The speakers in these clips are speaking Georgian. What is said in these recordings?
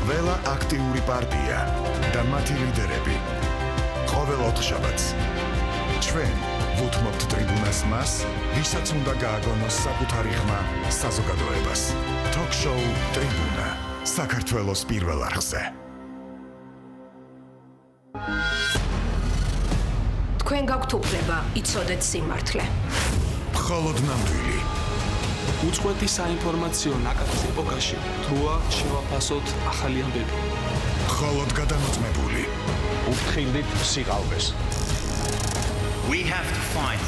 ყველა აქტიური პარტია და მათი ლიდერები. ყოველ ოთხშაბათს ჩვენ ვუთმობთ ტრიბუნას მას, ვისაც უნდა გააგონოს საკუთარი ხმა საზოგადოებას. Talk-show ტრიბუნა საქართველოს პირველ არხზე. თქვენ გაქვთ უფლება იცოდეთ სიმართლე. მხოლოდ ნამდვილი. უწყვეტი საინფორმაციო ნაკადის ეპოქაში როა შევაფასოთ ახალი ამბები. მხოლოდ გადამოწმებული. უფრთხილდით სიყალბეს. We have to fight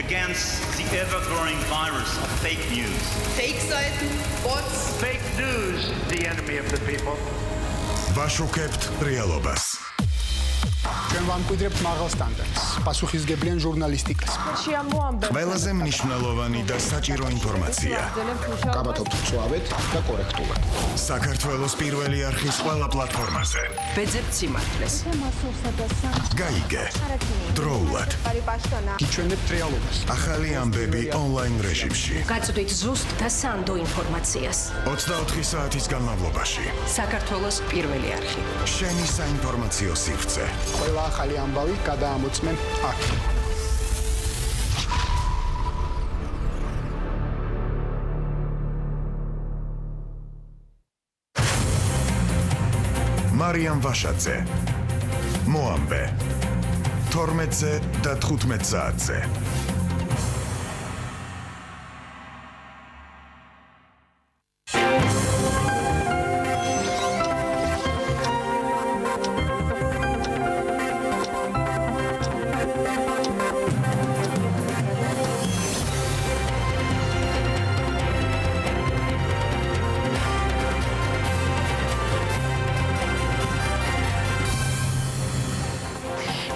against the ever-growing virus of fake news. Fake Seiten, bots. Fake news, the enemy of the people. ვაშუქებთ რეალობას. ჩვენ ვამკვიდრებთ მაღალ სტანდარტს, პასუხისმგებლიან ჟურნალისტიკას. ყველაზე მნიშვნელოვანი და საჭირო ინფორმაცია. გაბათობთ მწვავედ და კორექტულად. საქართველოს პირველი არხის ყველა პლატფორმაზე. ბეძებთ სიმართლეს. გაიგე. დროულად. გიჩვენებთ რეალობას. ახალი ამბები ონლაინ რეჟიმში. გაწვდით ზუსტ და სანდო ინფორმაციას. 24 საათის განმავლობაში. საქართველოს პირველი არხი. შენი საინფორმაციო სივრცე. ყველა ახალი ამბავი გადაამოწმენ აქ. მარიამ ვაშაძე. მოამბე. 12-ზე და 15 საათზე.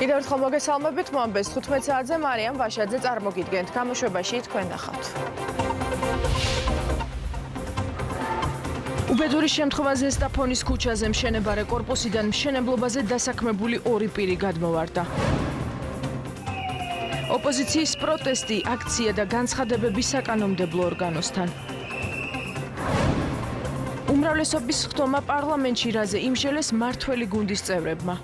კიდევ ერთხელ მოგესალმებით, მოამბეს 15 საათზე მარიამ ვაშაძე წარმოგიდგენთ. გამოშვებაში თქვენ ნახავთ. უბედური შემთხვევა ზესტაფონის ქუჩაზე მშენებარე კორპუსიდან მშენებლობაზე დასაქმებული 2 პირი გადმოვარდა. ოპოზიციის პროტესტი, აქცია და განცხადებები საკანონმდებლო ორგანოსთან. უმრავლესობის სხდომა პარლამენტში რაზე იმსჯელეს მმართველი გუნდის წევრებმა.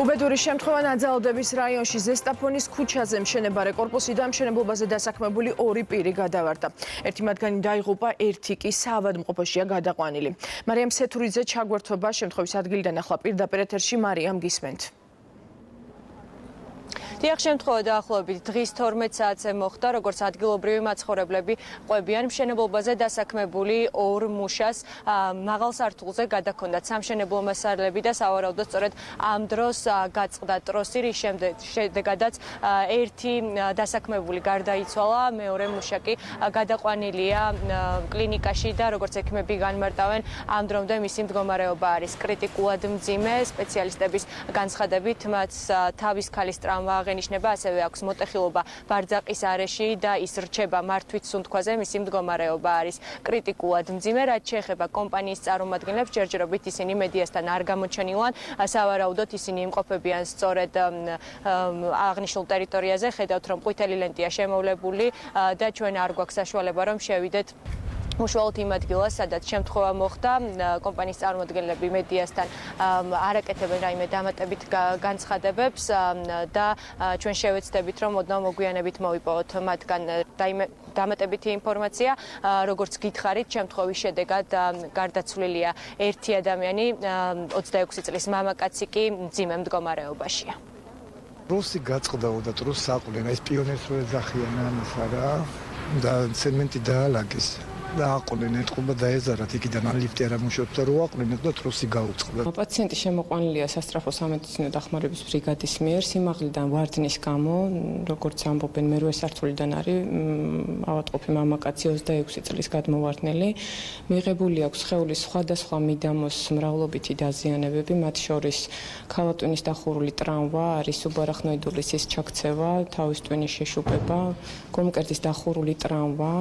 უბედური შემთხვევა ნაძალდების რაიონში ზესტაფონის ქუჩაზე მშენებარე კორპუსიდან მშენებლობაზე დასაქმებული 2 პირი გადავარდა. ერთი მათგანი დაიღუპა, ერთი კი საავადმყოფოშია გადაყვანილი. მარიამ სეთურიძე ჩაგვერთვება შემთხვევის ადგილიდან ახლა პირდაპირ ეთერში. მარიამ, გისმენთ. დიახ, შემთხვევა დაახლოებით დღის 12 საათზე მოხდა, როგორც ადგილობრივი მაცხოვრებლები ყვებიან, მშენებლობაზე დასაქმებული 2 მუშას მაღალ სართულზე გადაქონდათ სამშენებლო მასალები და სავარაუდოდ სწორედ ამ დროს გაწყდა ტროსი, რის შემდეგაც ერთი დასაქმებული გარდაიცვალა, მეორე მუშა კი გადაყვანილია კლინიკაში და როგორც ექიმები განმარტავენ, ამ დრომდე მისი მდგომარეობა არის კრიტიკულად მძიმე. სპეციალისტების განცხადებით, მათ თავის ქალის ტრავმა აღენიშნება, ასევე აქვს მოტეხილობა ბარძაყის არეში და ის რჩება მართვით სუნთქვაზე, მისი მდგომარეობა არის კრიტიკულად მძიმე. რაც შეეხება კომპანიის წარმომადგენლებს, ჯერჯერობით ისინი მედიასთან არ გამოჩენილან, სავარაუდოდ ისინი იმყოფებიან სწორედ აღნიშნულ ტერიტორიაზე. ხედავთ, რომ ყვითელი ლენტია შემოვლებული და ჩვენ არ გვაქვს საშუალება, რომ შევიდეთ უშუალოდ იმ ადგილას, სადაც შემთხვევა მოხდა. კომპანიის წარმომადგენლები მედიასთან არ აკეთებენ რაიმე დამატებით განცხადებებს და ჩვენ შევეცდებით, რომ ოდნავ მოგვიანებით მოვიპოვოთ მათგან დამატებითი ინფორმაცია. როგორც გითხარით, შემთხვევის შედეგად გარდაცვლილია ერთი ადამიანი, 26 წლის მამაკაცი კი მძიმე მდგომარეობაშია. რუსი გაწყდაო და რუს საყვლენ, ეს პიონერს რო ეძახიან ამას არა და ცემენტი დაალაგეს. და აყოლენ ეთყობა დაეზარათ იქიდან ლიფტი არ ამუშავებდა რო აყოლენ და ტროსი გაუწყდა. პაციენტი შემოყვანილია სასწრაფო სამედიცინო დახმარების ბრიგადის მიერ სიმაღლიდან ვარდნის გამო, როგორც ამბობენ, მერვე სართულიდან არის ავადმყოფი მამაკაცი 26 წლის გადმოვარდნილი. მიღებული აქვს სხეულის სხვადასხვა მიდამოს მრავლობითი დაზიანებები, მათ შორის ქალატვინის დახურული ტრავმა, არის სუბარახნოიდული სის ჩაქცევა, თავის ტვინის შეშუპება, გულმკერდის დახურული ტრავმა,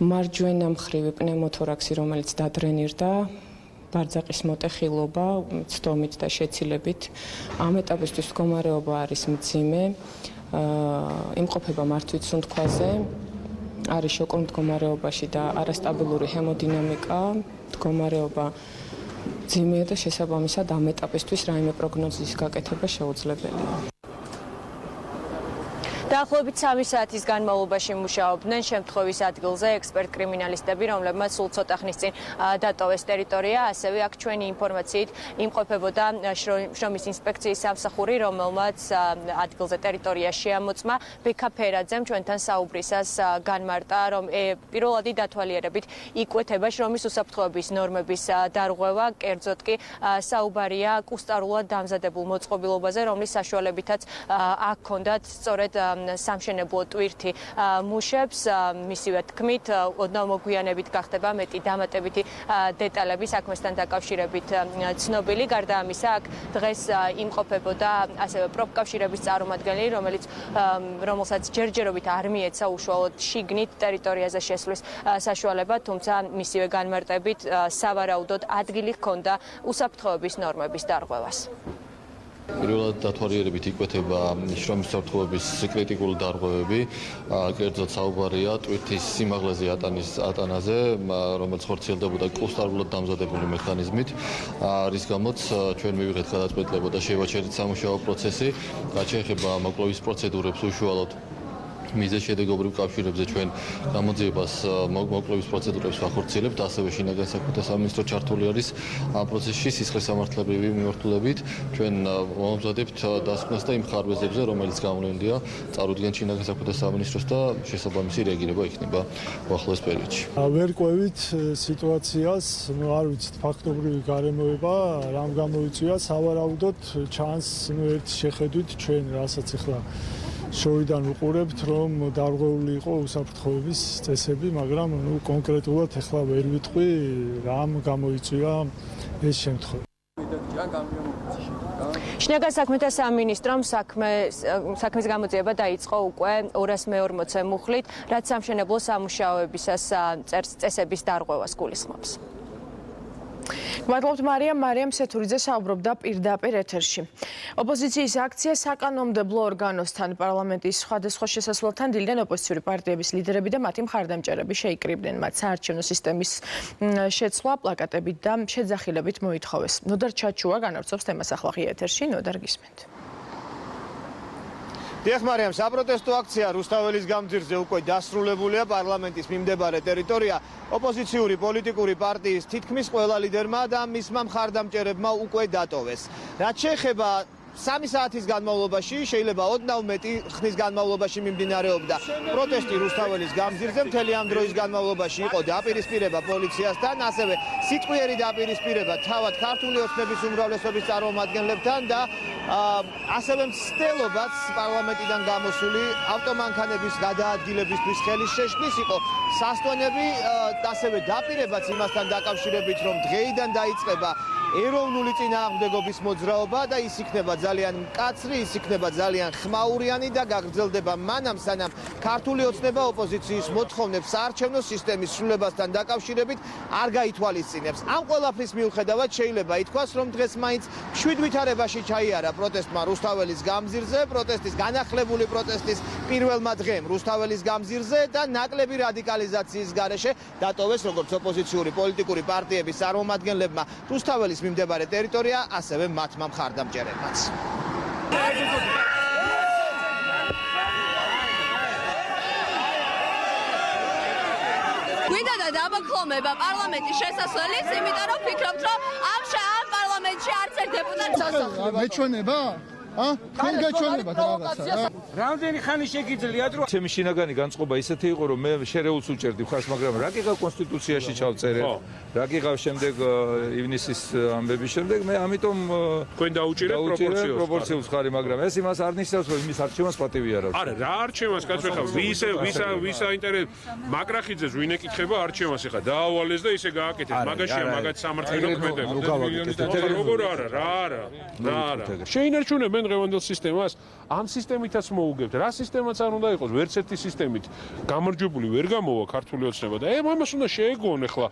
მარჯვენა მხრივი პნევმოთორაქსი, რომელიც დადრენირდა, ბარძაყის მოტეხილობა, ცდომით და შეცილებით. ამ ეტაპისთვის მდგომარეობა არის მძიმე, იმყოფება მართვით სუნთქვაზე. არის შოკურ მდგომარეობაში და არასტაბილური ჰემოდინამიკა, მდგომარეობა ძიმეა და შესაბამისად ამ ეტაპისთვის რაიმე პროგნოზის გაკეთება შეუძლებელია. დაახლოებით 3 საათის განმავლობაში მუშაობდნენ შემთხვევის ადგილზე ექსპერტ-კრიმინალისტები, რომლებმაც სულ ცოტა ხნის წინ დატოვეს ტერიტორია, ასევე აქ ჩვენი ინფორმაციით იმყოფებოდა შრომის ინსპექციის სამსახური, რომელმაც ადგილზე ტერიტორია შეამოწმა. ბექა ფერაძემ ჩვენთან საუბრისას განმარტა, რომ პირველადი დათვალიერებით იკვეთება შრომის უსაფრთხოების ნორმების დარღვევა, კერძოდ კი საუბარია კუსტარულად დამზადებულ მოწყობილობაზე, რომლის საშუალებითაც აქ ჰქონდათ სწორედ სამშენებლო ტვირთი მუშებს, მისივე თქმით, ოდნავ მოგვიანებით გახდება მეტი დამატებითი დეტალები საქმესთან დაკავშირებით ცნობილი. გარდა ამისა, აქ დღეს იმყოფებოდა ასევე პროფკავშირების წარმომადგენელი, რომელსაც ჯერჯერობით არ მიეცა უშუალოდ შიგნით ტერიტორიაზე შესვლის საშუალება, თუმცა მისივე განმარტებით სავარაუდოდ ადგილი ჰქონდა უსაფრთხოების ნორმების დარღვევას. პირველად დათვალიერებით იკვეთება შრომის უსაფრთხოების კრიტიკული დარღვევები, კერძოდ საუბარია ტვირთის სიმაღლეზე ატანაზე, რომელიც ხორციელდებოდა კუსტარულად დამზადებული მექანიზმით, რის გამოც ჩვენ მივიღეთ გადაწყვეტილება და შევაჩერეთ სამუშაო პროცესი, რაც შეეხება მოკვლევის პროცედურებს უშუალოდ მიზეზშედეგობრივ კავშირებზე ჩვენ გამოძიებას მოკვლევის პროცედურებს ვახორციელებთ, ასევე შინაგან საქმეთა სამინისტრო ჩართული არის ამ პროცესში სისხლის სამართლებრივი მიმართულებით. ჩვენ მომზადებთ დასკვნას და იმ ხარვეზებზე, რომელიც გამოვლენილია წარუდგენ შინაგან საქმეთა სამინისტროს და შესაბამისი რეაგირება იქნება უახლოეს პერიოდში. ვერ ყვევით სიტუაციას, არ ვიცით ფაქტობრივი გარემოება, რამ გამოიწვია, სავარაუდოდ ჩანს ერთი შეხედვით ჩვენ რასაც ახლა შოიდან ვუყურებთ, რომ დარღვეული იყო უსაფრთხოების წესები, მაგრამ კონკრეტულად ახლა ვერ ვიტყვი, რამ გამოიწვია ეს შემთხვევა. შინაგან საქმეთა სამინისტრომ საქმის გამოძიება დაიწყო უკვე 240 მუხლით, რაც სამშენებლო სამუშაოებისას წესების დარღვევას გულისხმობს. მადლობთ მარიამ სეთურიძე საუბრობდა პირდაპირ ეთერში. ოპოზიციის აქცია საკანონმდებლო ორგანოსთან პარლამენტის სხვადასხვა შესასვლელთან დილიდან ოპოზიციური პარტიების ლიდერები და მათი მხარდამჭერები შეიკრიბნენ. მათ საარჩევნო სისტემის შეცვლა, პლაკატებით და შეძახილებით მოითხოვეს. ნოდარ ჩაჩუა განავრცობს თემას ახლა ღია ეთერში. ნოდარ გისმენთ. დიახ მარიამ, საპროტესტო აქცია რუსთაველის გამზირზე უკვე დასრულებულია. პარლამენტის მიმდებარე ტერიტორია ოპოზიციური პოლიტიკური პარტიის თითქმის ყველა ლიდერმა და მისმა მხარდამჭერებმა უკვე დატოვეს. რაც შეეხება 3 საათის განმავლობაში, შეიძლება ოდნავ მეტი ხნის განმავლობაში მიმდინარეობდა პროტესტი რუსთაველის გამზირზე, მთელი ამ დროის განმავლობაში იყო დაპირისპირება პოლიციასთან, ასევე სიტყვიერი დაპირისპირება თავად ქართული ოცნების უმრავლესობის წარმომადგენლებთან და ასევე მცდელობაც პარლამენტიდან გამოსული ავტომანქანების გადაადგილებისთვის ხელის შეშლის იყო სასტვენები, ასევე დაპირებაც იმასთან დაკავშირებით, რომ დღეიდან დაიწყება ეროვნული წინააღმდეგობის მოძრაობა და ის იქნება ძალიან მკაცრი, ის იქნება ძალიან ხმაურიანი და გაგრძელდება მანამ სანამ ქართული ოცნება ოპოზიციის მოთხოვნებს საარჩევნო სისტემის სრულებასთან დაკავშირებით არ გაითვალისწინებს. ამ ყველაფრის მიუხედავად შეიძლება ითქვას, რომ დღეს მაინც მშვიდვითარებაში ჩაიარა პროტესტმა რუსთაველის გამზირზე, პროტესტის განახლებული პროტესტის პირველმა დღემ რუსთაველის გამზირზე და ნაკლები რადიკალიზაციის გარეშე დატოვეს როგორც ოპოზიციური პოლიტიკური პარტიების წარმომადგენლებმა რუსთაველის მიმდებარე ტერიტორია, ასევე მათმა მხარდამჭერებმაც. გვინდა და დაბაქლომება პარლამენტის შესასვლელის, იმიტომ რომ ფიქრობთ, რომ ამ პარლამენტში არც ერთ დეპუტატს ასახება. მეჩვენება? თქვენ გაჩვენებათ რაღაცა. რამდენი ხანი შეგიძლიათ რომ ჩემი შინაგანი განწყობა ისეთი იყო რომ მე შერეულს უჭერდი ხარს, მაგრამ რა გიყავ კონსტიტუციაში ჩავწერე, რა გიყავ შემდეგ ივნისის ამბების შემდეგ, მე ამიტომ თქვენ დაუჭირეთ პროპორციულს ხარი, მაგრამ ეს იმას არ ნიშნავს რომ იმის არჩევანს პატივი არ აქვს. არა, რა არჩევანს კაცო ხა ვის აინტერესებს მაგრახიძეს ვინ ეკითხება არჩევანს ხა დაავალეს და ისე გააკეთეს, მაგაშია მაგათ სამართლებო ქმედება. როგორ არა. შეინარჩუნებენ დღევანდელ სისტემას, ამ სისტემითაც მოუგებთ. რა სისტემაც არ უნდა იყოს, ვერც ერთი სისტემით გამარჯვებული ვერ გამოვა ქართული ოცნება და ამას უნდა შეეგონ ახლა.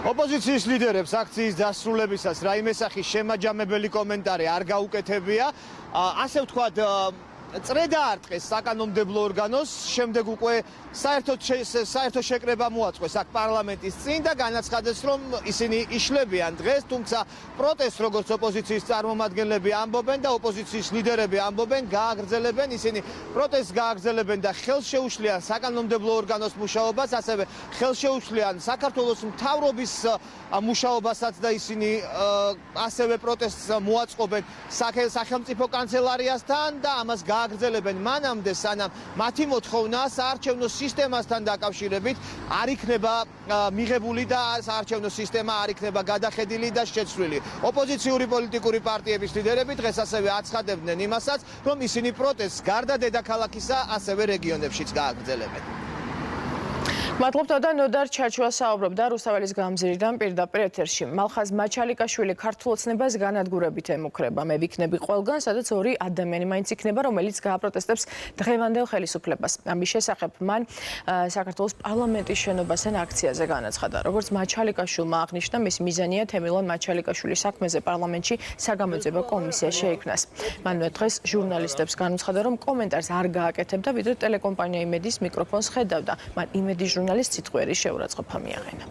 ოპოზიციის ლიდერებს აქციის დასრულებისას რაიმე სახის შემაჯამებელი კომენტარი არ გაუკეთებია. ასე ვთქვათ, წრე დაარტყეს საკანონმდებლო ორგანოს, შემდეგ უკვე საერთო შეკრება მოაწყვეს აქ პარლამენტის წინ და განაცხადეს, რომ ისინი იშლებიან დღეს, თუმცა პროტესტს, როგორც ოპოზიციის წარმომადგენლები ამბობენ და ოპოზიციის ლიდერები ამბობენ, გააგრძელებენ, ისინი პროტესტს გააგრძელებენ და ხელს შეუშლიან საკანონმდებლო ორგანოს მუშაობას, ასევე ხელს შეუშლიან საქართველოს მთავრობის მუშაობასაც და ისინი ასევე პროტესტს მოაწყობენ სახელმწიფო კანცელარიასთან და ამას გააგრძელებენ მანამდე, სანამ მათი მოთხოვნა საარჩევნო სისტემასთან დაკავშირებით არ იქნება მიღებული და საარჩევნო სისტემა არ იქნება გადახედილი და შეცვლილი. ოპოზიციური პოლიტიკური პარტიების ლიდერები დღეს ასევე აცხადებდნენ იმასაც, რომ ისინი პროტესტს გარდა დედაქალაქისა ასევე რეგიონებშიც გააგრძელებენ. მადლობთ და ნოდარ ჩაჩუა საუბრობდა რუსთაველის გამზირიდან პირდაპირ ეთერში. მალხაზ მაჩალიკაშვილი ქართულ ოცნებას განადგურებით ემუქრება. მე ვიქნები ყველგან, სადაც ორი ადამიანი მაინც იქნება, რომელიც გააპროტესტებს დღევანდელ ხელისუფლებას. ამის შესახებ მან საქართველოს პარლამენტის შენობასთან აქციაზე განაცხადა. როგორც მაჩალიკაშვილმა აღნიშნა, მის მიზანია თემილონ მაჩალიკაშვილის საქმეზე პარლამენტში საგამოძიებო კომისია შეიქმნას. მანვე დღეს ჟურნალისტებს განუცხადა, რომ კომენტარს არ გააკეთებდა, ვიდრე ტელეკომპანია იმედის მიკროფონს ხედავდა. მან იმედის ჟურნალისტ სიტყვიერი შეურაცხყოფა მიაღენა.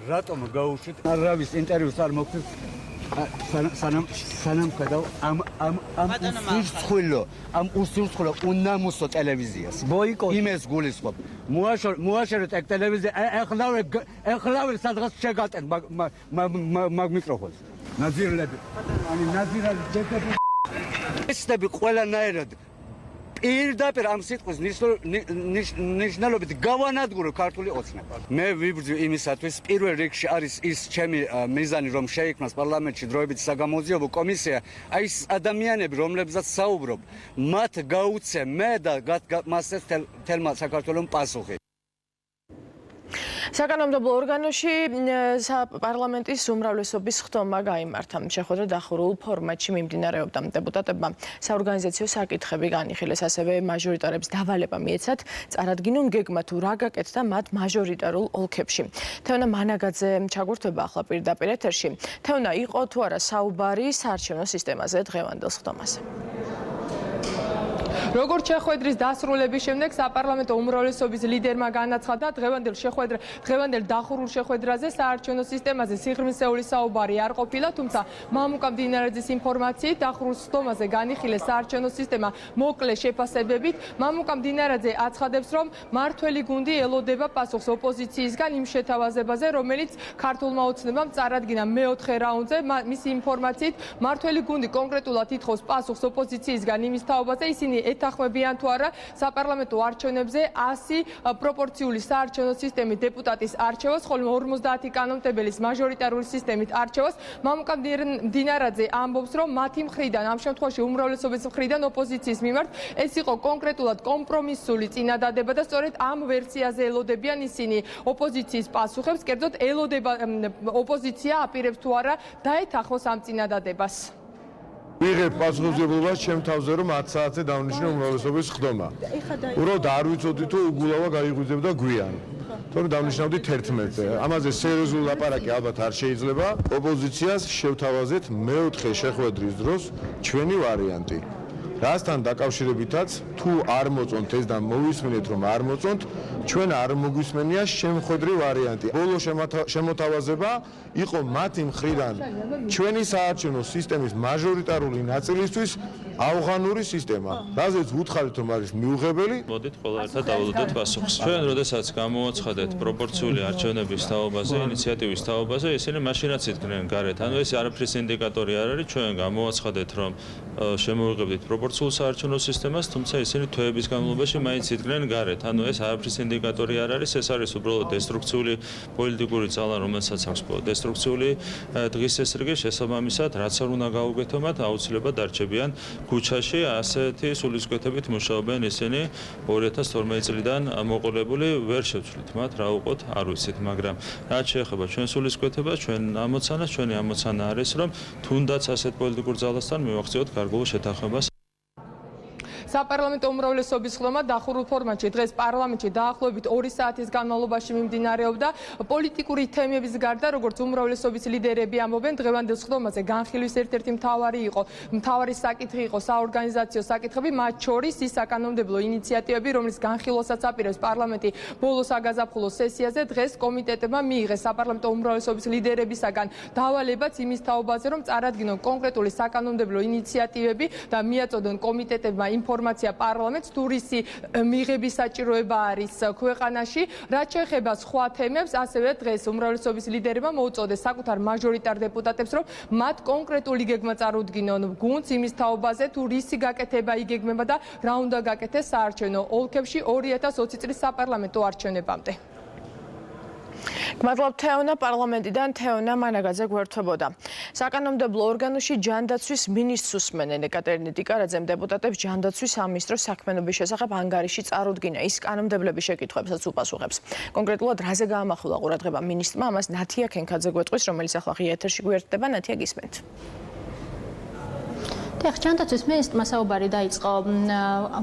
რატომ გაუშვით არავის ინტერვიუს არ მოგცეთ სანამ ხედავ ამ უსულსხულო უნამუსო ტელევიზიას იმეს გულისხმობ მოაშორეთ ეგ ტელევიზია ეხლავე სადღაც შეგატენ მაგ მიკროფონს ნაზირლები ესები ყველანაირად პირდაპირ ამ სიტყვის ნიშნულობით გავანადგურო ქართული ოცნება. მე ვიბრძვი იმისათვის, პირველ რიგში არის ის ჩემი მიზანი, რომ შეიქმნას პარლამენტში დროებითი საგამოძიებო კომისია, აი ეს ადამიანები, რომლებსაც საუბრობ, მათ გაუცე მე და მასეს თელმა საქართველოს პასუხი. საკანონმდებლო ორგანოში პარლამენტის უმრავლესობის სხდომა გაიმართა. შეხვედრა დახურულ ფორმატში მიმდინარეობდა. დეპუტატებმა საორგანიზაციო საკითხები განიხილეს, ასევე მაჟორიტარებს დავალება მიეცათ წარადგინონ გეგმა თუ რა გაკეთდა მათ მაჟორიტარულ ოლქებში. თეონა მანაგაძე ჩაგურთვება ახლა პირდაპირ ეთერში. თეონა, იყო თუ არა საუბარი საარჩევნო სისტემაზე დღევანდელ სხდომაზე? როგორც შეხვედრის დასრულების შემდეგ საპარლამენტო უმრავლესობის ლიდერმა განაცხადა, დღევანდელ დახურულ შეხვედრაზე საარჩევნო სისტემაზე სიღრმისეული საუბარი არ ყოფილა, თუმცა მამუკა მდინარაძის ინფორმაციით დახურულ სხდომაზე განიხილეს საარჩევნო სისტემა მოკლე შეფასებებით. მამუკა მდინარაძე აცხადებს, რომ მმართველი გუნდი ელოდება პასუხს ოპოზიციისგან იმ შეთავაზებაზე, რომელიც ქართულმა ოცნებამ წარადგინა მეოთხე რაუნდზე. მისი ინფორმაციით მმართველი გუნდი კონკრეტულად ითხოვს პასუხს ოპოზიციისგან იმის თაობაზე, ისინი ეთანხმებიან თუ არა საპარლამენტო არჩევნებზე 100 პროპორციული საარჩევნო სისტემით დეპუტატის არჩევას, ხოლო 50 კანონმდებლის მაჟორიტარული სისტემით არჩევას. მამუკა მდინარაძე ამბობს, რომ მათი მხრიდან, ამ შემთხვევაში უმრავლესობის მხრიდან ოპოზიციის მიმართ ეს იყო კონკრეტულად კომპრომისული წინადადება და სწორედ ამ ვერსიაზე ელოდებიან ისინი ოპოზიციის პასუხებს, კერძოდ ელოდება ოპოზიცია აპირებს თუ არა დაეთანხმოს ამ წინადადებას. ვიღებ პასუხისმგებლობას ჩემ თავზე, რომ 10 საათზე დავნიშნე უმრავლესობის სხდომა. უბრალოდ არ ვიცოდი თუ უგულავა გაიღვიძებდა გვიან. თორემ დავნიშნავდი 11-ზე. ამაზე სერიოზული ლაპარაკი ალბათ არ შეიძლება. ოპოზიციას შევთავაზეთ მეოთხე შეხვედრის დროს ჩვენი ვარიანტი. რასთან დაკავშირებითაც თუ არ მოწონთ ეს და მოვისმინეთ რომ არ მოწონთ, ჩვენ არ მოგვისმენია შემხედრი ვარიანტი. ბოლო შემოთავაზება იყო მათი მხრიდან ჩვენი საარჩევნო სისტემის მაჟორიტარული ნაწილისთვის ავღანური სისტემა. რაზეც ვუთხარით რომ არის მიუღებელი. მოდით ყველა ერთად დავალოდოთ პასუხს. ჩვენ როდესაც გამოვაცხადეთ პროპორციული არჩევნების თაობაზე, ინიციატივის თაობაზე, ისინი მაშინაც იდგნენ გარეთ. ანუ ეს არაფრის ინდიკატორი არ არის, ჩვენ გამოვაცხადეთ რომ შემოვიღებდით პროპორციულ საარჩევნო სისტემას, თუმცა ისინი თვეების განმავლობაში მაინც იდგნენ გარეთ. ანუ ეს არაფრის ინდიკატორი არ არის, ეს არის უბრალოდ დესტრუქციული პოლიტიკური ძალა, რომელსაც აქვს დესტრუქციული დღის ესრიგი შესაბამისად, რაც არ უნდა გაუგეთოთ, აუცილებლად დარჩებიან ქუჩაში. ასეთი სულისკვეთებით მუშაობენ ისინი 2012 წლიდან მოყოლებული, ვერ შევცვლით მათ, რა უყოთ, არ ვიცით, მაგრამ რაც შეეხება ჩვენ სულისკვეთებას, ჩვენ ამოცანას, ჩვენი ამოცანა არის, რომ თუნდაც ასეთ პოლიტიკურ ძალასთან მივახციოთ გარკვეულ შეთანხმებას. საპარლამენტო უმრავლესობის ხდომა დახურულ ფორმატში დღეს პარლამენტში დაახლოებით 2 საათის განმავლობაში მიმდინარეობდა. პოლიტიკური თემების გარდა, როგორც უმრავლესობის ლიდერები ამბობენ, დღევანდელ ხდომაზე განხილვის ერთ-ერთი მთავარი საკითხი იყო საორგანიზაციო საკითხები, მათ შორის ის საკანონმდებლო ინიციატივები, რომლის განხილვასაც აპირებს პარლამენტი ბოლოს აგაზაფხულო სესიაზე. დღეს კომიტეტებმა მიიღეს საპარლამენტო უმრავლესობის ლიდერებისაგან დავალებაც იმის თაობაზე, რომ წარადგინონ კონკრეტული საკანონმდებლო ინიციატივები და მიაწოდონ კომიტეტებმა ინფორმაცია პარლამენტს თუ რისი მიღების საჭიროება არის ქვეყანაში. რაც შეეხება სხვა თემებს, ასევე დღეს უმრავლესობის ლიდერებმა მოუწოდეს საკუთარ მაჟორიტარ დეპუტატებს, რომ მათ კონკრეტული გეგმა წარუდგინონ გუნდს იმის თაობაზე, თუ რისი გაკეთება იგეგმება და რა უნდა გაკეთდეს საარჩევნო ოლქებში 2020 წლის საპარლამენტო არჩევნებამდე. გმადლობთ თეონა, პარლამენტიდან თეონა მანაგაძე გვერდებოდა. საკანონმდებლო ორგანოში ჯანდაცვის მინისტრს უსმენენ ეკატერინე ტიკარაძემ დეპუტატებს ჯანდაცვის სამინისტროს საქმიანობის შესახებ ანგარიში წარუდგინა. ის კანონმდებლების შეკითხვებსაც უპასუხებს. კონკრეტულად რაზე გაამახვილა ყურადღება მინისტრმა, ამას ნათია ქენქაძე გვეტყვის, რომელიც ახლა ღია ეთერში გვერდება. ნათია, გისმენთ. ჯანდაცვის მინისტრმა საუბარი დაიწყო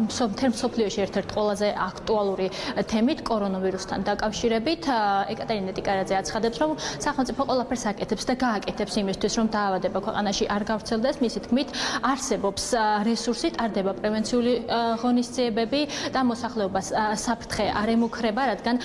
მთელ მსოფლიოში ერთ-ერთ ყველაზე აქტუალური თემით კორონავირუსთან დაკავშირებით. ეკატერინე ტიკარაძე აცხადებს, რომ სახელმწიფო ყველაფერს აკეთებს და გააკეთებს იმისთვის, რომ დაავადება ქვეყანაში არ გავრცელდეს. მისი თქმით, არსებობს რესურსი, ტარდება პრევენციული ღონისძიებები და მოსახლეობას საფრთხე არ ემუქრება, რადგან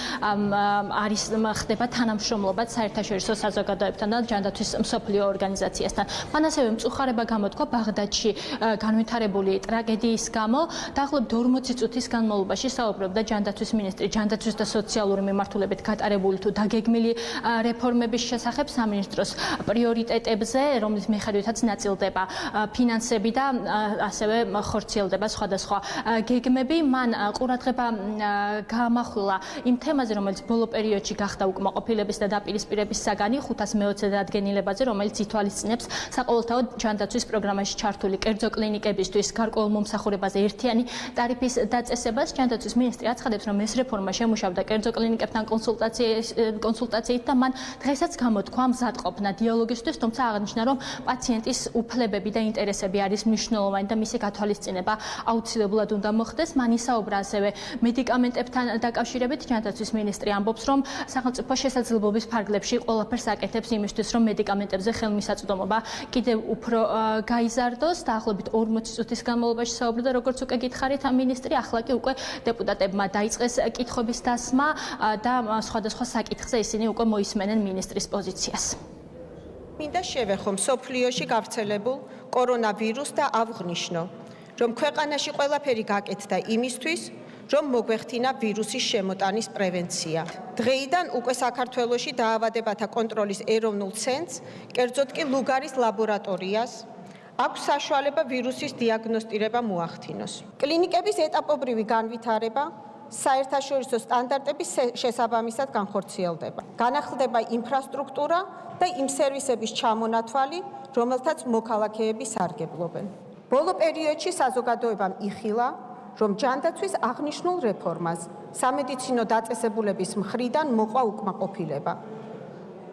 ხდება თანამშრომლობაც საერთაშორისო საზოგადოებებთან და ჯანდაცვის მსოფლიო ორგანიზაციასთან. მან ასევე მწუხარება გამოთქვა ბაღდადში განვითარებული ტრაგედიის გამო. დაახლოებით 40 წუთის განმავლობაში საუბრობდა ჯანდაცვის მინისტრი ჯანდაცვის და სოციალური მიმართულებით გატარებული თუ დაგეგმილი რეფორმების შესახებ, სამინისტროს პრიორიტეტებზე, რომლის მიხედვითაც ნაწილდება ფინანსები და ასევე ხორციელდება სხვადასხვა გეგმები. მან ყურადღება გაამახვილა იმ თემაზე, რომელიც ბოლო პერიოდში გახდა უკმაყოფილების და დაპირისპირების საგანი 520 დადგენილებაზე, რომელიც ითვალისწინებს საყოველთაოდ ჯანდაცვის პროგრამაში ჩართული კერძო კლინიკებისთვის გარკვეულ მომსახურებაზე ერთიანი ტარიფის დაწესებას. ჯანდაცვის მინისტრი აცხადებს, რომ ეს რეფორმა შემუშავდა კერძო კლინიკებთან კონსულტაციით და მან დღესაც გამოთქვა მზადყოფნა დიალოგისთვის, თუმცა აღნიშნა, რომ პაციენტის უფლებები და ინტერესები არის მნიშვნელოვანი და მისი გათვალისწინება აუცილებლად უნდა მოხდეს. მან ისაუბრა ასევე მედიკამენტებთან დაკავშირებით. ჯანდაცვის მინისტრი ამბობს, რომ სახელმწიფო შესაძლებლობის ფარგლებში ყველაფერს აკეთებს იმისთვის, რომ მედიკამენტებზე ხელმისაწვდომობა კიდევ უფრო გაიზარდოს. დაახლოებით 40 წუთის განმავლობაში საუბრობდა, როგორც უკვე გითხარით, მინისტრი. ახლა კი უკვე დეპუტატებმა დაიწყეს კითხვების დასმა და სხვადასხვა საკითხზე ისინი უკვე მოისმენენ მინისტრის პოზიციას. მინდა შევეხო მსოფლიოში გავრცელებულ კორონავირუსს და აღვნიშნო, რომ ქვეყანაში ყველაფერი გაკეთდა იმისთვის, რომ მოგვეხთინა ვირუსის შემოტანის პრევენცია. დღეიდან უკვე საქართველოში დაავადებათა კონტროლის ეროვნულ ცენტრს, კერძოდ კი ლუგარის ლაბორატორიას აქვს საშუალება ვირუსის დიაგნოსტირება მოახდინოს. კლინიკების ეტაპობრივი განვითარება საერთაშორისო სტანდარტების შესაბამისად განხორციელდება. განახლდება ინფრასტრუქტურა და იმ სერვისების ჩამონათვალი, რომელთაც მოქალაქეები სარგებლობენ. ბოლო პერიოდში საზოგადოებამ იხილა, რომ ჯანდაცვის აღნიშნულ რეფორმას სამედიცინო დაწესებულების მხრიდან მოყვა უკმაყოფილება.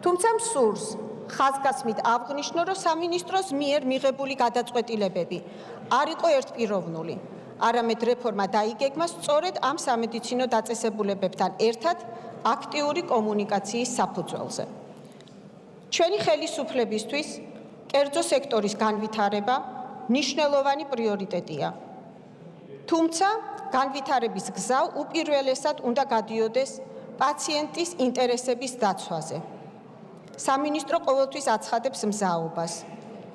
თუმცა მსურს ხაზგასმით აღნიშნო, რომ სამინისტროს მიერ მიღებული გადაწყვეტილებები არ იყო ერთპიროვნული, არამედ რეფორმა დაიგეგმა სწორედ ამ სამედიცინო დაწესებულებებთან ერთად აქტიური კომუნიკაციის საფუძველზე. ჩვენი ხელისუფლებისთვის კერძო სექტორის განვითარება მნიშვნელოვანი პრიორიტეტია. თუმცა განვითარების გზა უპირველესად უნდა გადიოდეს პაციენტის ინტერესების დაცვაზე. სამინისტრო ყოველთვის აცხადებს მზაობას,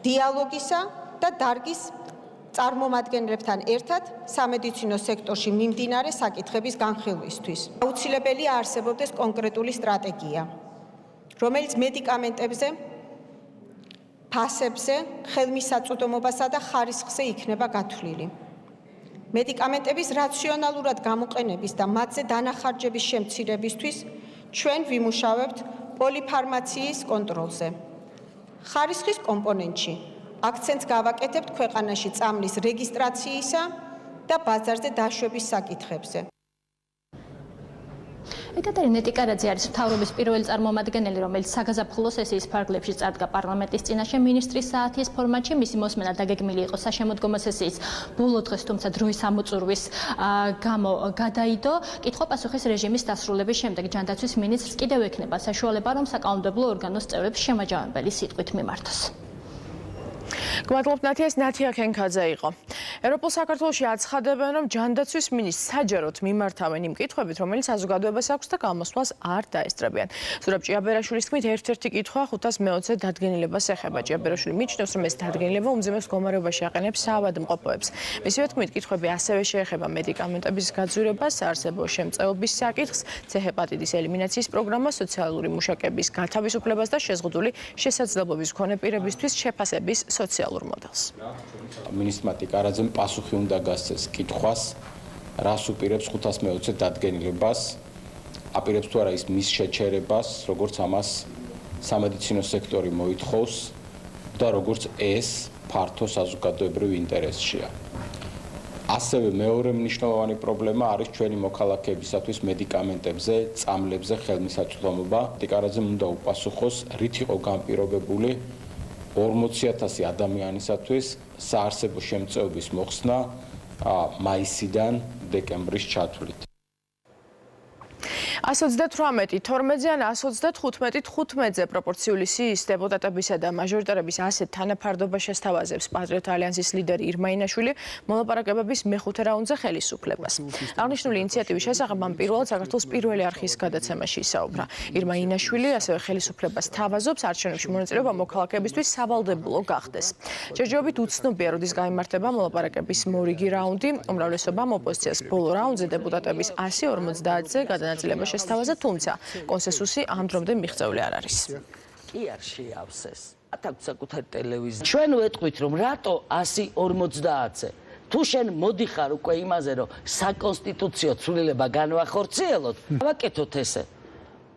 დიალოგისა და დარგის წარმომადგენლებთან ერთად სამედიცინო სექტორში მიმდინარე საკითხების განხილვისთვის. აუცილებელია არსებობდეს კონკრეტული სტრატეგია, რომელიც მედიკამენტებზე, ფასებზე, ხელმისაწვდომობასა და ხარისხზე იქნება გათვლილი. მედიკამენტების რაციონალურად გამოყენების და მათზე დანახარჯების შემცირებისთვის ჩვენ ვიმუშავებთ პოლიფარმაციის კონტროლზე. ხარისხის კომპონენტში აქცენტს გავაკეთებთ ქვეყანაში წამლის რეგისტრაციისა და ბაზარზე დაშვების საკითხებზე. ეკატერინე ტიკარაძე არის მთავრობის პირველი წარმომადგენელი, რომელიც საგაზაფხულო სესიის ფარგლებში წარდგა პარლამენტის წინაშე მინისტრის საათის ფორმატში. მისი მოსმენა დაგეგმილი იყო საშემოდგომო სესიის ბოლო დღეს, თუმცა დროის ამოწურვის გამო გადაიდო. კითხვა-პასუხის რეჟიმის დასრულების შემდეგ ჯანდაცვის მინისტრს კიდევ ექნება საშუალება, რომ საკანონმდებლო ორგანოს წევრებს შემაჯამებელი სიტყვით მიმართოს. გმადლობთ ნათიას, ნათია ქენქაძე იყო. ევროპულ საქართველოში აცხადებენ, რომ ჯანდაცვის მინისტრს საჯაროდ მიმართავენ იმ კითხვებით, რომელიც საზოგადოებას აქვს და გამოსვლას არ დაესწრებიან. ზურაბ ჭიაბერაშვილის თქმით, ერთ-ერთი კითხვა 520-ზე დადგენილებას ეხება. ჭიაბერაშვილი მიიჩნევს, რომ ეს დადგენილება უმძიმეს მდგომარეობაში აყენებს საავადმყოფოებს. მისივე თქმით, კითხვები ასევე შეეხება მედიკამენტების გაძვირებას, საარსებო შემწეობის საკითხს, C-ჰეპატიტის ელიმინაციის პროგრამას, სოციალური მუშაკების გათავისუფლებას და შეზღუდული შესაძლებლობის მქონე პირებისთვის შეფასების სოციალურ მოდელს. მინისტრმა ტიკარაძემ პასუხი უნდა გასცეს კითხვას, რას უპირებს 520-ზე დადგენილებას, აპირებს თუ არა ის მის შეჩერებას, როგორც ამას სამედიცინო სექტორი მოითხოვს და როგორც ეს ფართო საზოგადოებრივ ინტერესშია. ასევე მეორე მნიშვნელოვანი პრობლემა არის ჩვენი მოქალაქეებისათვის მედიკამენტებზე, წამლებზე ხელმისაწვდომობა. ტიკარაძემ უნდა უპასუხოს, რით იყო განპირობებული 40,000 ადამიანისათვის საარსებო შემწეობის მოხსნა მაისიდან დეკემბრის ჩათვლით. 128, 12-ზე ან 135, 15-ზე პროპორციული სიის დეპუტატებისა და მაჟორიტარების ასეთ თანაფარდობა შესთავაზებს პატრიოტთა ალიანსის ლიდერი ირმაინაშვილი მოლაპარაკებების მეხუთე რაუნდზე ხელისუფლებას. აღნიშნული ინიციატივის შესახებ ამ პირველად საქართველოს პირველი არხის გადაცემაში ისაუბრა. ირმაინაშვილი ასევე ხელისუფლებას თავაზობს არჩევნებში მონაწილეობა მოქალაქეებისთვის სავალდებულო გახდეს. ჯერჯერობით უცნობია, როდის გაიმართება მოლაპარაკების მორიგი რაუნდი. უმრავლესობამ ოპოზიციას ბოლო რაუნდზე დეპუტატების 150-ზე გადანაწილება შესთავაზა, თუმცა კონსენსუსი ამ დრომდე მიღწეული არ არის. კი არ შეავსეს. ათაქვთ საკუთარი ტელევიზია. ჩვენ ვეტყვით, რომ რატო 150-ზე? თუ შენ მოდიხარ უკვე იმაზე, რომ საკონსტიტუციო ცვლილება განვახორციელოთ, ვაკეთოთ ესე.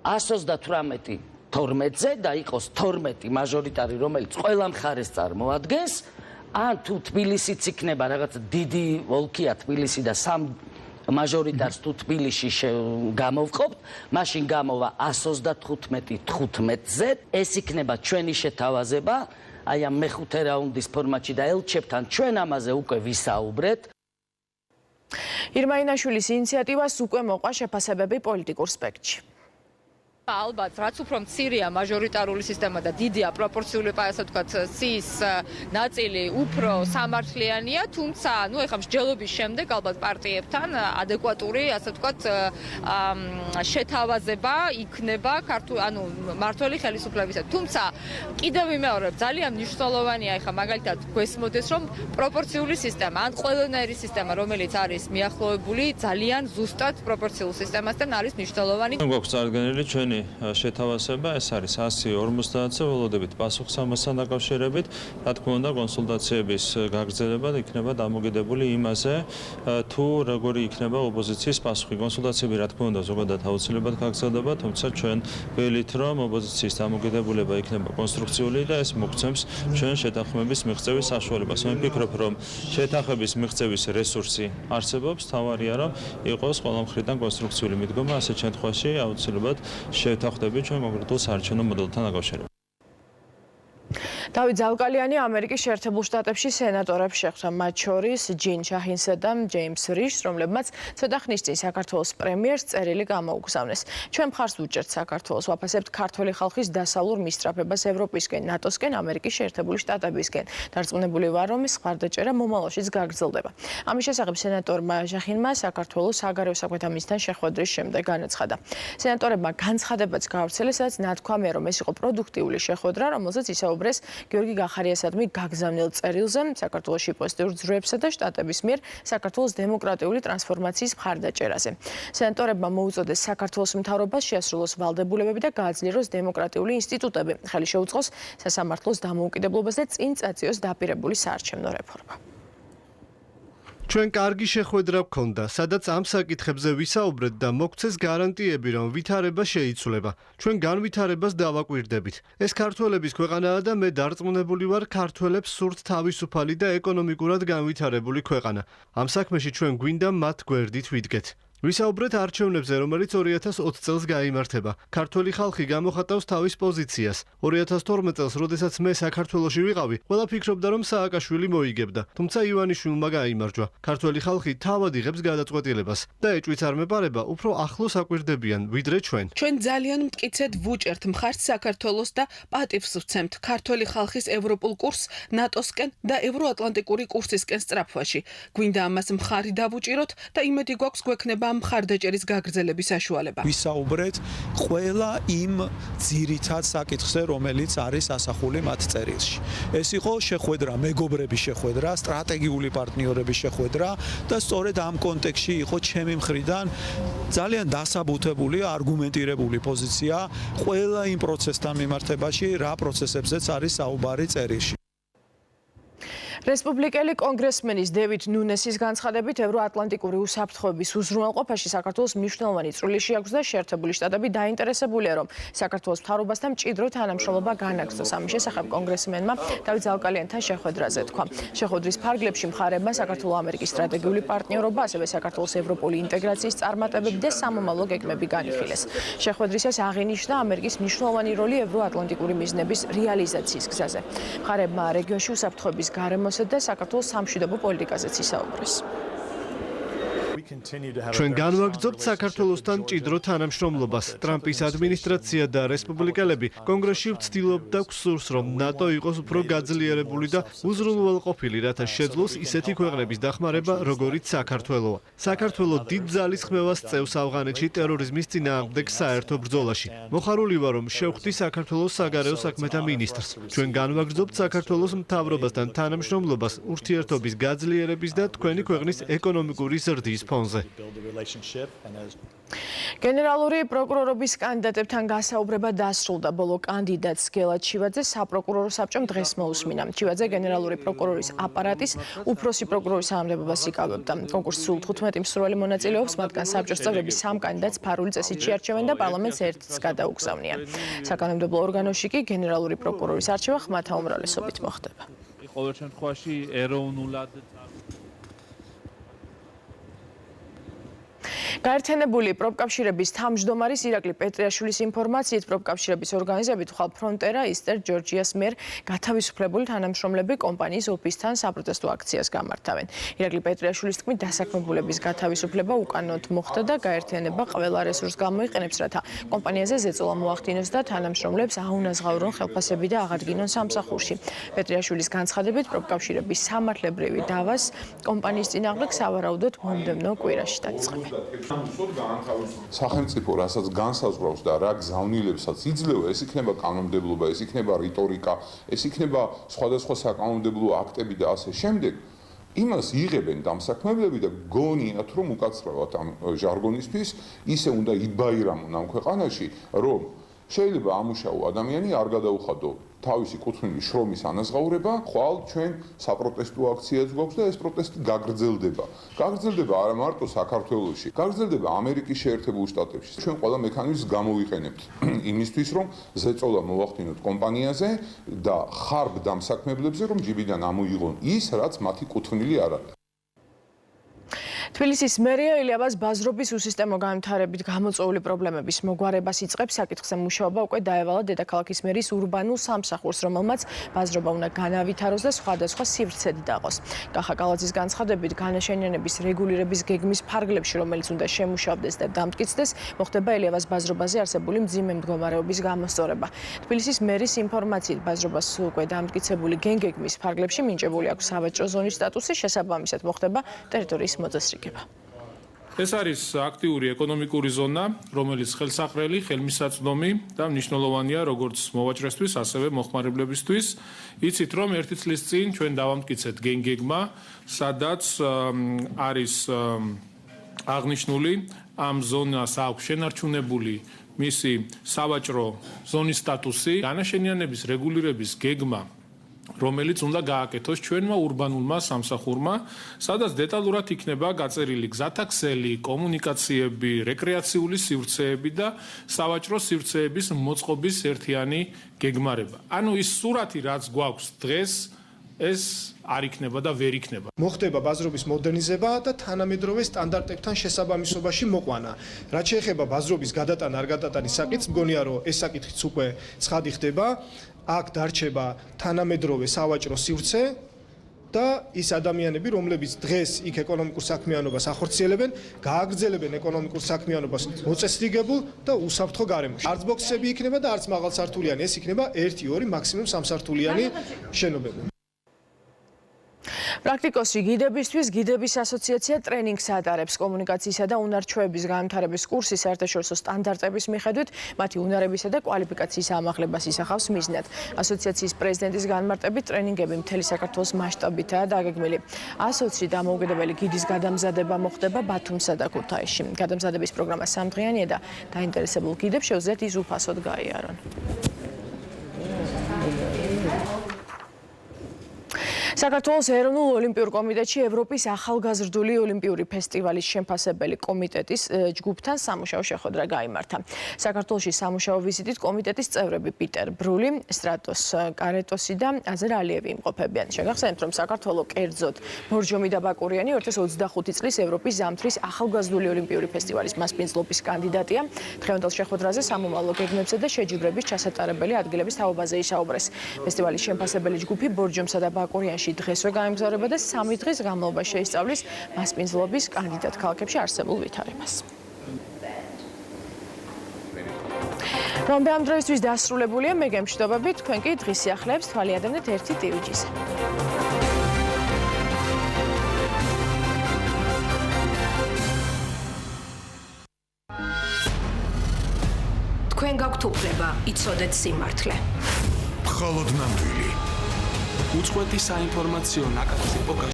138 12-ზე და იყოს 12 მაჟორიტარი, რომელიც ყველა მხარეს წარმოადგენს, ან თუ თბილისიც იქნება რაღაც დიდი ოლქია თბილისი და სამ მაჟორიტარს თუ თბილისში გამოვყოფთ, მაშინ გამოვა 135-15-ზე. ეს იქნება ჩვენი შეთავაზება, აი ამ მეხუთე რაუნდის ფორმატში და ელჩებთან ჩვენ ამაზე უკვე ვისაუბრეთ. ირმაინაშვილის ინიციატივას უკვე მოყვა შეფასებები პოლიტიკურ სპექტრში. ალბათ, რაც უფრო მცირეა მაჟორიტარული სისტემა და დიდია პროპორციული, ასე ვთქვათ, სიის ნაწილი უფრო სამართლიანია, თუმცა, ეხლა მსჯელობის შემდეგ ალბათ პარტიებთან ადეკვატური, ასე ვთქვათ, შეთავაზება იქნება მმართველი ხელისუფლებისა. თუმცა, კიდევ ვიმეორებ, ძალიან მნიშვნელოვანია ეხლა მაგალითად გვესმოდეს, რომ პროპორციული სისტემა, ან ყველანაირი სისტემა, რომელიც არის მიახლოებული ძალიან ზუსტად პროპორციულ სისტემასთან არის მნიშვნელოვანი. გვაქვს წარდგენილი ჩვენი შეთავაზება, ეს არის 150-ზე, ველოდებით პასუხს ამასთან დაკავშირებით. რა თქმა უნდა, კონსულტაციების გაგრძელება იქნება დამოკიდებული იმაზე, თუ როგორი იქნება ოპოზიციის პასუხი. კონსულტაციები, რა თქმა უნდა, ზოგადად აუცილებლად გაგრძელდება, თუმცა ჩვენ ველით, რომ ოპოზიციის დამოკიდებულება იქნება კონსტრუქციული და ეს მოგცემს ჩვენ შეთანხმების მიღწევის საშუალებას. მე ვფიქრობ, რომ შეთანხმების მიღწევის რესურსი არსებობს, თავარია, რომ იყოს ყველა მხრიდან კონსტრუქციული მიდგომა, ასეთ შემთხვევაში აუცილებლად შევთანხმდები ჩვენ კონკრეტულ საარჩევნო მოდელთან დაკავშირებით. დავით ზალკალიანი ამერიკის შეერთებულ შტატებში სენატორებს შეხვდა, მათ შორის ჯინ შაჰინსა და ჯეიმს რიშს, რომლებმაც ცოტა ხნის წინ საქართველოს პრემიერს წერილი გამოუგზავნეს. ჩვენ მხარს ვუჭერთ საქართველოს, ვაფასებთ ქართველი ხალხის დასავლურ მისწრაფებას ევროპისკენ, ნატოსკენ, ამერიკის შეერთებული შტატებისკენ. დარწმუნებული ვარ, რომ ეს მხარდაჭერა მომავალშიც გაგრძელდება. ამის შესახებ სენატორმა ჟახინმა საქართველოს საგარეო საქმეთა მინისტრთან შეხვედრის შემდეგ განაცხადა. სენატორებმა განცხადებაც გაავრცელეს, სადაც ნათქვამია, რომ ეს იყო პროდუქტიული შეხვედრა, რომელზეც ისაუბრეს გიორგი გახარიასადმი გაგზავნილ წერილზე, საქართველოში პოზიტიურ ძროებსა და შტატების მიერ საქართველოს დემოკრატიული ტრანსფორმაციის მხარდაჭერაზე. სენატორებმა მოუწოდეს საქართველოს მთავრობას შეასრულოს ვალდებულებები და გააძლიეროს დემოკრატიული ინსტიტუტები, ხელი შეუწყოს სასამართლოს დამოუკიდებლობას და წინ წაწიოს დაპირებული საარჩევნო რეფორმა. ჩვენ კარგი შეხვედრა გქონდა, სადაც ამ საკითხებზე ვისაუბრეთ და მოგცეს გარანტიები, რომ ვითარება შეიცვლება. ჩვენ განვითარებას დავაკვირდებით. ეს ქართველების ქვეყანაა და მე დარწმუნებული ვარ, ქართველებს სურთ თავისუფალი და ეკონომიკურად განვითარებული ქვეყანა. ამ საქმეში ჩვენ გვინდა მათ გვერდით ვიდგეთ. ვისაუბრეთ არჩევნებზე, რომელიც 2020 წელს გაიმართება. ქართველი ხალხი გამოხატავს თავის პოზიციას. 2012 წელს, როდესაც მე საქართველოში ვიყავი, ყველა ფიქრობდა, რომ სააკაშვილი მოიგებდა, თუმცა ივანიშვილმა გაიმარჯვა. ქართველი ხალხი თავად იღებს გადაწყვეტილებას და ეჭვიც არ მეპარება, უფრო ახლოს აკვირდებიან, ვიდრე ჩვენ. ჩვენ ძალიან მტკიცედ ვუჭერთ მხარს საქართველოს და პატივს ვცემთ ქართველი ხალხის ევროპულ კურსს, ნატოსკენ და ევროატლანტიკური კურსისკენ სწრაფვაში. გვინდა ამას მხარი დავუჭიროთ და იმედი გვაქვს გვექნება მხარდაჭერის გაგრძელების საშუალება. ვისაუბრეთ ყველა იმ ძირითად საკითხზე, რომელიც არის ასახული მათ წერილში. ეს იყო შეხვედრა, მეგობრების შეხვედრა, სტრატეგიული პარტნიორების შეხვედრა და სწორედ ამ კონტექსტში იყო ჩემი მხრიდან ძალიან დასაბუთებული, არგუმენტირებული პოზიცია ყველა იმ პროცესთან მიმართებაში, რა პროცესებზეც არის საუბარი წერილში. რესპუბლიკელი კონგრესმენის დევიდ ნუნესის განცხადებით ევროატლანტიკური უსაფრთხოების უზრუნველყოფაში საქართველოს მნიშვნელოვანი წვლილი შეაქვს და შეერთებული შტატები დაინტერესებულია, რომ საქართველოს მთავრობასთან მჭიდრო თანამშრომლობა განაგრძოს. ამის შესახებ კონგრესმენმა დავით ზალკალიანთან შეხვედრაზე თქვა. შეხვედრის ფარგლებში მხარებმა საქართველო-ამერიკის სტრატეგიული პარტნიორობა, ასევე საქართველოს ევროპული ინტეგრაციის წარმატებები და სამომავლო გეგმები განიხილეს. შეხვედრისას აღინიშნა ამერიკის მნიშვნელოვანი როლი ევროატლანტიკური მიზნების რეალიზაციის გზაზე. მხარებმა რეგიონში უსაფრთხოების გარემოს და საქართველოს სამშვიდობო პოლიტიკაზეც ისაუბრეს. ჩვენ განვაგრძობთ საქართველოსთან მჭიდრო თანამშრომლობას. ტრამპის ადმინისტრაცია და რესპუბლიკელები კონგრესში ვცდილობთ და გვსურს, რომ ნატო იყოს უფრო გაძლიერებული და უზრუნველყოფილი, რათა შეძლოს ისეთი ქვეყნების დახმარება, როგორიც საქართველოა. საქართველო დიდ ძალის ხმევას წევს ავღანეთში ტერორიზმის წინააღმდეგ საერთო ბრძოლაში. მოხარული ვარ, რომ შევხვდი საქართველოს საგარეო საქმეთა მინისტრს. ჩვენ განვაგრძობთ საქართველოს მთავრობასთან თანამშრომლობას ურთიერთობის გაძლიერების და თქვენი ქვეყნის ეკონომიკური ზრდის ფონზე. გენერალური პროკურორობის კანდიდატებთან გასაუბრება დასრულდა. ბოლო კანდიდატს გელად ჩივაძე საპროკურორო საბჭომ დღეს მოусმინა. ჩივაძე გენერალური პროკურორის აპარატის უფროსი პროკურორის თანამდებობას იკავებდა. კონკურსის სულ 15 მსურველი მონაწილეობს, მათგან საბჭოს წევრები 3 კანდიდატს ფარული წესით შეარჩევენ და პარლამენტს ერთს გადაუგზავნიან. საკანონმდებლო ორგანოში კი გენერალური პროკურორის არჩევა ხმათა უმრავლესობით მოხდება. ყოველ შემთხვევაში ეროვნულად გაერთიანებული პროფკავშირების თავმჯდომარის ირაკლი პეტრიაშვილის ინფორმაციით პროფკავშირების ორგანიზებით ხვალ ფრონტერა ისტერ ჯორჯიას მიერ გათავისუფლებული თანამშრომლები კომპანიის ოფისთან საპროტესტო აქციას გამართავენ. ირაკლი პეტრიაშვილის თქმით, დასაქმებულების გათავისუფლება უკანონოდ მოხდა და გაერთიანება ყველა რესურსს გამოიყენებს, რათა კომპანიაზე ზეწოლა მოახდინოს და თანამშრომლებს აუნაზღაურონ ხელფასები და აღადგინონ სამსახურში. პეტრიაშვილის განცხადებით, პროფკავშირების სამართლებრივი დავას კომპანიის წინააღმდეგ სავარაუდოდ მომდევნო კვირაში დაიწყებენ. სახელმწიფო რასაც განსაზღვრავს და რა გზავნილებსაც იძლევა, ეს იქნება კანონმდებლობა, ეს იქნება რიტორიკა, ეს იქნება სხვადასხვა საკანონმდებლო აქტები და ასე შემდეგ. იმას იღებენ დამსაქმებლები და გონიათ, რომ უკაცრავად ამ ჟარგონისთვის ისე უნდა იბაირამონ ამ ქვეყანაში, რომ შეიძლება ამუშავო ადამიანი არ გადაუხადო თავისი კუთვნილი შრომის ანაზღაურება, ხვალ ჩვენ საპროტესტო აქციაც გვაქვს და ეს პროტესტი გაგრძელდება. გაგრძელდება არა მარტო საქართველოში, გაგრძელდება ამერიკის შეერთებულ შტატებში. ჩვენ ყველა მექანიზმს გამოვიყენებთ იმისთვის, რომ ზეწოლა მოვახდინოთ კომპანიაზე და ხარბ დამსაქმებლებზე, რომ ჯიბიდან ამოიღონ ის, რაც მათი კუთვნილი არ არის. თბილისის მერია ილიაბას ბაზრობის უსისტემო განვითარებით გამოწვეული პრობლემების მოგვარებას იწყებს. საკითხზე მუშაობა უკვე დაევალა დედაქალაქის მერის ურბანულ სამსახურს, რომელმაც ბაზრობა უნდა განავითაროს და სხვადასხვა სივრცედ დაყოს. კახა კალაძის განცხადებით, განაშენიანების რეგულირების გეგმის ფარგლებში, რომელიც უნდა შემუშავდეს და დამტკიცდეს, მოხდება ილიაბას ბაზრობაზე არსებული მძიმე მდგომარეობის გამოსწორება. თბილისის მერის ინფორმაციით, ბაზრობას უკვე დამტკიცებული გეგმის ფარგლებში მინიჭებული აქვს სავაჭრო ზონის სტატუსი, შესაბამისად მოხდება ტერიტორიის მოწესრიგება. ეს არის აქტიური ეკონომიკური ზონა, რომელიც ხელსაყრელი, ხელმისაწვდომი და მნიშვნელოვანია როგორც მოვაჭრესთვის, ასევე მოხმარებლებისთვის. იცით, რომ ერთი წლის წინ ჩვენ დავამტკიცეთ გეგმა, სადაც არის აღნიშნული ამ ზონას აქვს შენარჩუნებული მისი სავაჭრო ზონის სტატუსი, განაშენიანების რეგულირების გეგმა, რომელიც უნდა გააკეთოს ჩვენმა ურბანულმა სამსახურმა, სადაც დეტალურად იქნება გაწერილი გზათა ქსელი, კომუნიკაციები, რეკრეაციული სივრცეები და სავაჭრო სივრცეების მოწყობის ერთიანი გეგმარება. ანუ ის სურათი, რაც გვაქვს დღეს, ეს არ იქნება და ვერ იქნება. მოხდება ბაზრობის მოდერნიზება და თანამედროვე სტანდარტებთან შესაბამისობაში მოყვანა. რაც შეეხება ბაზრობის გადატანა არ გადატანის საკითხს, მგონია რომ ეს საკითხიც უკვე ცხადი ხდება. აქ დარჩება თანამედროვე სავაჭრო სივრცე და ის ადამიანები, რომლებიც დღეს იქ ეკონომიკურ საქმიანობას ახორციელებენ, გააგრძელებენ ეკონომიკურ საქმიანობას მოწესრიგებულ და უსაფრთხო გარემოში. არც ბოქსები იქნება და არც მაღალსართულიანი, ეს იქნება 1-2, მაქსიმუმ 3-სართულიანი შენობები. პრაქტიკოსი გიდებისთვის გიდების ასოციაცია ტრენინგს ატარებს კომუნიკაციისა და უნარჩვევების განვითარების კურსის საერთაშორისო სტანდარტების მიხედვით მათი უნარებისა და კვალიფიკაციის ამაღლებას ისახავს მიზნად. ასოციაციის პრეზიდენტის განმარტებით ტრენინგები მთელი საქართველოს მასშტაბითაა დაგეგმილი. 120 დამოუკიდებელი გიდის გადამზადება მოხდება ბათუმსა და ქუთაისში. გადამზადების პროგრამა 3 დღიანია და დაინტერესებულ გიდებს შეუძლიათ ის უფასოდ გაიარონ. საქართველოს ეროვნულ ოლიმპიურ კომიტეტში ევროპის ახალგაზრდული ოლიმპიური ფესტივალის შემფასებელი კომიტეტის ჯგუფთან სამუშაო შეხვედრა გაიმართა. საქართველოში სამუშაო ვიზიტით კომიტეტის წევრები პიტერ ბრული, სტრატოს კარეტოსი და აზერ ალიევი იმყოფებიან. შეგახსენებთ, რომ საქართველო კერძოდ ბორჯომი და ბაკურიანი 2025 წლის ევროპის ზამთრის ახალგაზრდული ოლიმპიური ფესტივალის მასპინძლობის კანდიდატია. დღევანდელ შეხვედრაზე სამომავლო გეგმებსა და შეჯიბრების ჩასატარებელი ადგილების თაობაზე ისაუბრეს. ფესტივალის შემფასებელი ჯგუფი ბორჯომსა და ბაკურიანში დღესვე გაემგზავრება და 3 დღის განმავლობაში შეისწავლის მასპინძლობის კანდიდატ ქალაქებში არსებულ ვითარებას. რომბე ამ დროისთვის დასრულებულია, მე გემშვიდობებით, თქვენ კი დღის სიახლეებს თვალიადევნეთ 1 ტივიჯის. თქვენ გაქვთ უფლება იცოდეთ სიმართლე. მხოლოდ ნამდვილი. უწყვეტი საინფორმაციო ნაკადს